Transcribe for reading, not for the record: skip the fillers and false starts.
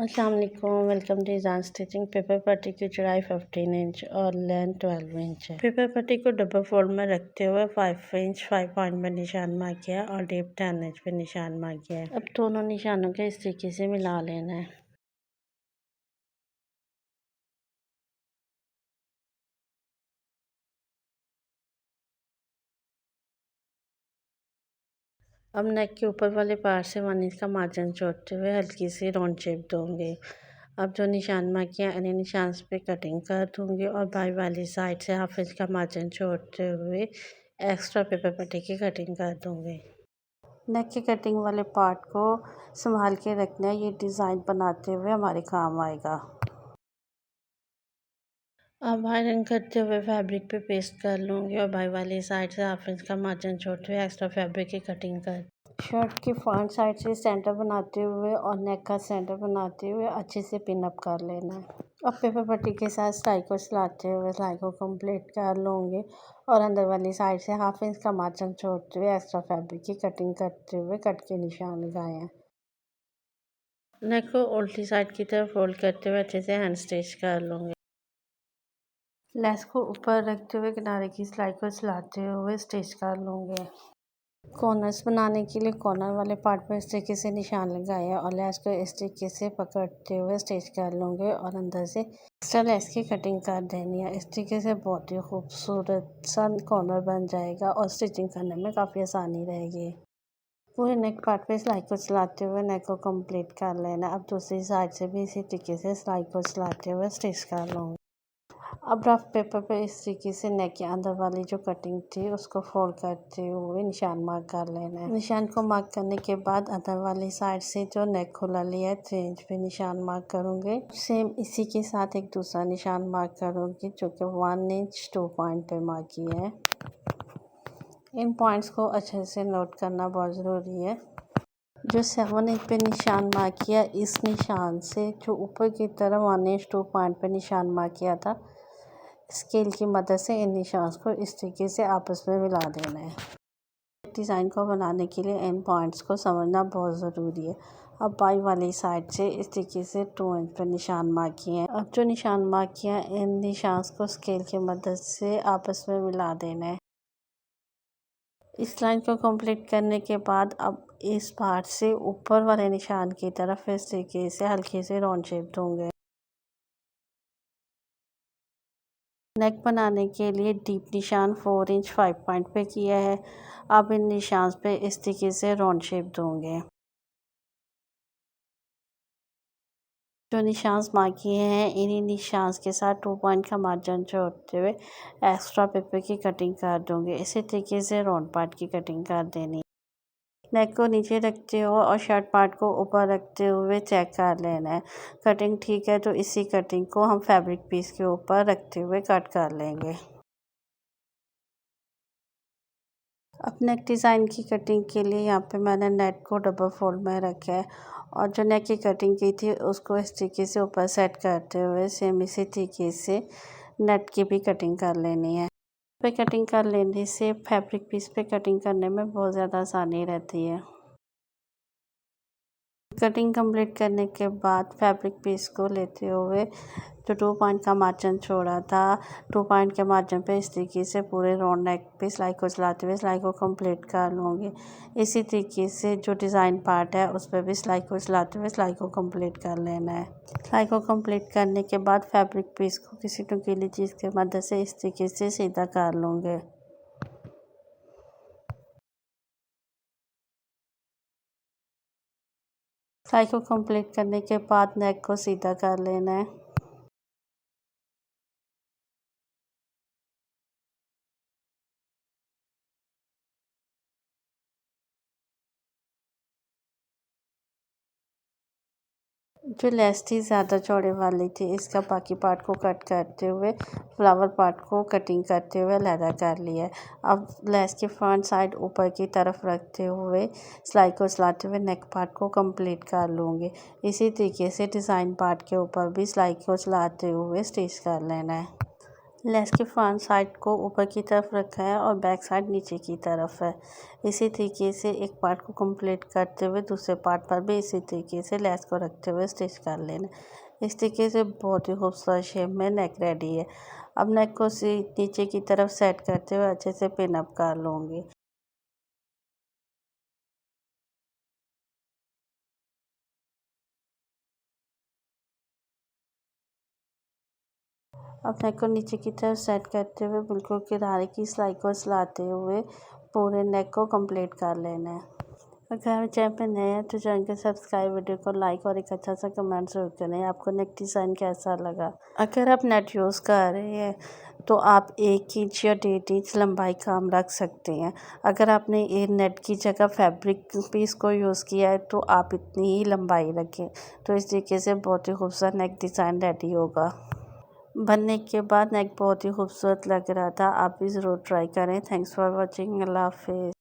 अस्सलाम वालेकुम। Welcome to ईजान स्टिचिंग। पेपर पट्टी की चौड़ाई 15 इंच और लेंथ 12 इंच है। पेपर पट्टी को डबल फोल्ड में रखते हुए 5 इंच 5 पॉइंट में निशान मार्क किया और डीप 10 इंच पे निशान मार्क किया है। अब दोनों निशानों के इस तरीके से मिला लेना है। अब नेक के ऊपर वाले पार्ट से 1 इंच का मार्जिन छोड़ते हुए हल्की सी राउंड शेप दूंगी। अब जो निशान मार्क किया इन्हीं निशान पे कटिंग कर दूंगी और बाई वाली साइड से 1/2 इंच का मार्जिन छोड़ते हुए एक्स्ट्रा पेपर पट्टी की कटिंग कर दूंगी। नेक की कटिंग वाले पार्ट को संभाल के रखना है, ये डिज़ाइन बनाते हुए हमारे काम आएगा। अब आयरन करते हुए फैब्रिक पे पेस्ट कर लूँगी और बाई वाली साइड से 1/2 इंच का मार्जिन छोड़ते हुए एक्स्ट्रा फैब्रिक की कटिंग कर। शर्ट की फ्रंट साइड से सेंटर बनाते हुए और नेक का सेंटर बनाते हुए अच्छे से पिन अप कर लेना है। अब पेपर पट्टी के साथ सिलाई को सिलाते हुए सिलाई को कंप्लीट कर लूँगी और अंदर वाली साइड से 1/2 इंच का मार्जिन छोड़ते हुए एक्स्ट्रा फैब्रिक की कटिंग करते हुए कट के निशान लगाए हैं। नेक को उल्टी साइड की तरफ फोल्ड करते हुए अच्छे से हैंड स्टिच कर लूँगी। लेस को ऊपर रखते हुए किनारे की सिलाई को सिलाते हुए स्टिच कर लूँगी। कॉर्नर्स बनाने के लिए कॉर्नर वाले पार्ट पर इस तरीके से निशान लगाया और लेस को इस तरीके से पकड़ते हुए स्टिच कर लूँगी और अंदर से एक्स्ट्रा लेस की कटिंग कर देनी है। इस तरीके से बहुत ही खूबसूरत सा कॉर्नर बन जाएगा और स्टिचिंग करने में काफ़ी आसानी रहेगी। पूरे नेक पार्ट पे सिलाई को सिलाते हुए नेक को कंप्लीट कर लेना। अब दूसरी साइड से भी इसी तरीके से सिलाई को सिलाते हुए स्टिच कर लूँगी। अब रफ पेपर पे इस तरीके से नेक के अंदर वाली जो कटिंग थी उसको फोल्ड करते हुए निशान मार्क कर लेना है। निशान को मार्क करने के बाद अंदर वाली साइड से जो नेक खुला लिया है 3 इंच पे निशान मार्क करूँगी। सेम इसी के साथ एक दूसरा निशान मार्क करूँगी जो कि 1 इंच 2 पॉइंट पे मार्क किया है। इन पॉइंट्स को अच्छे से नोट करना बहुत ज़रूरी है। जो 7 इंच पे निशान मार्क किया इस निशान से जो ऊपर की तरफ 1 इंच 2 पॉइंट पे निशान मार्क किया था, स्केल की मदद से इन निशान को इस तरीके से आपस में मिला देना है। डिज़ाइन को बनाने के लिए इन पॉइंट्स को समझना बहुत ज़रूरी है। अब बाई वाली साइड से इस तरीके से 2 इंच पर निशान मार्क किए हैं। अब जो निशान मार्क किया है इन निशान को स्केल की मदद से आपस में मिला देना है। इस लाइन को कंप्लीट करने के बाद अब इस पार्ट से ऊपर वाले निशान की तरफ इस तरीके से हल्की से राउंड शेप दूंगे। नेक बनाने के लिए डीप निशान 4 इंच 5 पॉइंट पे किया है। अब इन निशान पे इस तरीके से राउंड शेप दूंगे। जो निशान मार्क किए हैं इन्हीं निशान के साथ 2 पॉइंट का मार्जिन छोड़ते हुए एक्स्ट्रा पेपर की कटिंग कर दूंगे। इसी तरीके से राउंड पार्ट की कटिंग कर देनी। नेक को नीचे रखते हुए और शर्ट पार्ट को ऊपर रखते हुए चेक कर लेना है। कटिंग ठीक है तो इसी कटिंग को हम फैब्रिक पीस के ऊपर रखते हुए कट कर लेंगे। अब नेक डिज़ाइन की कटिंग के लिए यहाँ पे मैंने नेट को डबल फोल्ड में रखा है और जो नेक की कटिंग की थी उसको इस तरीके से ऊपर सेट करते हुए सेम इसी तरीके से नेट की भी कटिंग कर लेनी है। पे कटिंग कर लेने से फैब्रिक पीस पे कटिंग करने में बहुत ज़्यादा आसानी रहती है। कटिंग कंप्लीट करने के बाद फैब्रिक पीस को लेते हुए जो 2 पॉइंट का मार्जिन छोड़ा था 2 पॉइंट के मार्जिन पे इस तरीके से पूरे राउंड नेक पे सिलाई को चलाते हुए सिलाई को कंप्लीट कर लूँगी। इसी तरीके से जो डिज़ाइन पार्ट है उस पर भी सिलाई को चलाते हुए सिलाई को कंप्लीट कर लेना है। सिलाई को कंप्लीट करने के बाद फैब्रिक पीस को किसी नुकीली चीज़ की मदद से इस तरीके से सीधा कर लूँगी। सिलाई को कंप्लीट करने के बाद नेक को सीधा कर लेना है। जो लेस थी ज़्यादा चौड़े वाली थी इसका बाकी पार्ट को कट करते हुए फ्लावर पार्ट को कटिंग करते हुए लहदा कर लिया है। अब लेस की फ्रंट साइड ऊपर की तरफ रखते हुए सिलाई को सिलाते हुए नेक पार्ट को कंप्लीट कर लूँगी। इसी तरीके से डिज़ाइन पार्ट के ऊपर भी सिलाई को सिलाते हुए स्टिच कर लेना है। लेस की फ्रंट साइड को ऊपर की तरफ रखा है और बैक साइड नीचे की तरफ है। इसी तरीके से एक पार्ट को कंप्लीट करते हुए दूसरे पार्ट पर भी इसी तरीके से लेस को रखते हुए स्टिच कर लेना। इस तरीके से बहुत ही खूबसूरत शेप में नेक रेडी है। अब नेक को नीचे की तरफ सेट करते हुए अच्छे से पिन अप कर लूँगी। अब नेक को नीचे की तरफ सेट करते हुए बिल्कुल किनारे की सिलाई को सिलाते हुए पूरे नेक को कंप्लीट कर लेना है। अगर हमारे चैनल पर नए हैं तो चैनल को सब्सक्राइब, वीडियो को लाइक और एक अच्छा सा कमेंट जरूर करें। आपको नेक डिज़ाइन कैसा लगा? अगर आप नेट यूज़ कर रहे हैं तो आप 1 इंच या 1.5 इंच लंबाई कम रख सकते हैं। अगर आपने ये नेट की जगह फैब्रिक पीस को यूज़ किया है तो आप इतनी ही लंबाई रखें। तो इस तरीके से बहुत ही खूबसूरत नेक डिज़ाइन रेडी होगा। बनने के बाद नेक बहुत ही खूबसूरत लग रहा था। आप भी ज़रूर ट्राई करें। Thanks for watching. अल्लाह हाफिज़।